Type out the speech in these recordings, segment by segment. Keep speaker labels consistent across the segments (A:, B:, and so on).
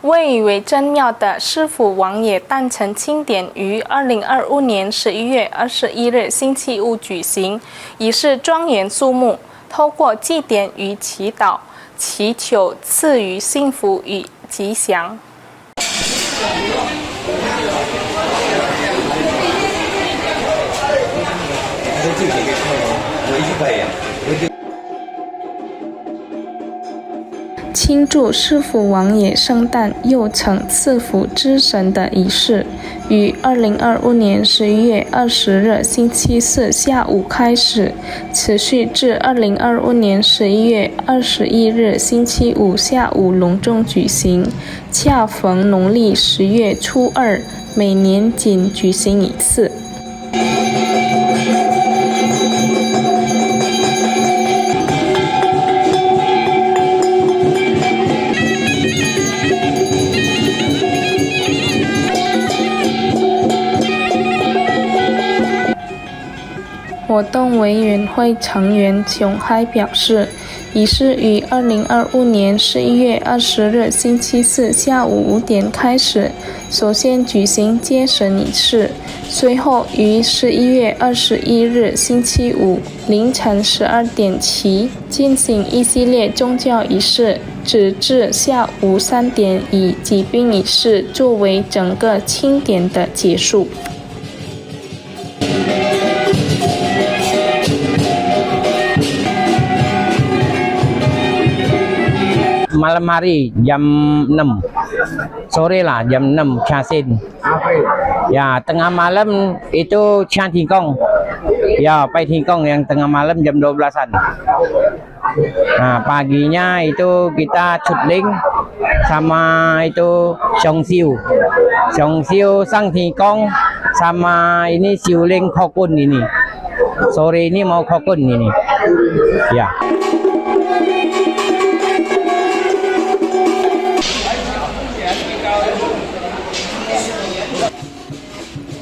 A: 位于真庙的师傅王爷诞辰庆典于2025年11月21日星期五举行，仪式庄严肃穆，透过祭典与祈祷，祈求赐予幸福与吉祥。庆祝师傅王爷圣诞，又称赐福之神的仪式，于2025年11月20日星期四下午开始，持续至2025年11月21日星期五下午隆重举行，恰逢农历10月初2，每年仅举行一次。活动委员会成员熊海表示，仪式于2025年11月20日星期四下午5点开始，首先举行接神仪式，随后于11月21日星期五凌晨12点起进行一系列宗教仪式，直至下午3点，以祭宾仪式作为整个庆典的结束。
B: Malam hari jam 6 sore lah, jam 6 Casin. Ya, tengah malam itu Chiang Tingkong. Ya, Pai Tingkong yang tengah malam jam 12-an. Nah, paginya itu kita cutling sama itu Chong Siu. Chong Siu Sang Tingkong sama ini Siuling Kokun ini. Sore ini mau Kokun ini. Ya.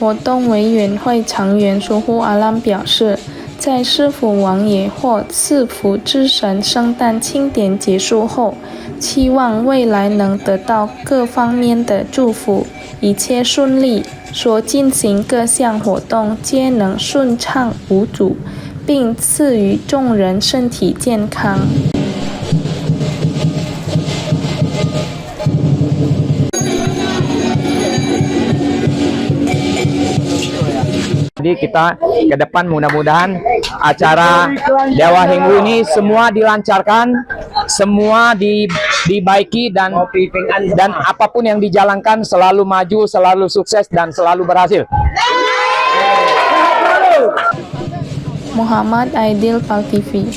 A: 活动委员会成员苏呼阿兰表示，在师傅王爷或赐福之神圣诞庆典结束后，期望未来能得到各方面的祝福，一切顺利，所进行各项活动皆能顺畅无阻，并赐予众人身体健康。
C: Jadi kita ke depan mudah-mudahan acara Dewa Hinggu ini semua dilancarkan, semua dibaiki dan apapun yang dijalankan selalu maju, selalu sukses dan selalu berhasil.
A: Muhammad Aidil, PAL TV.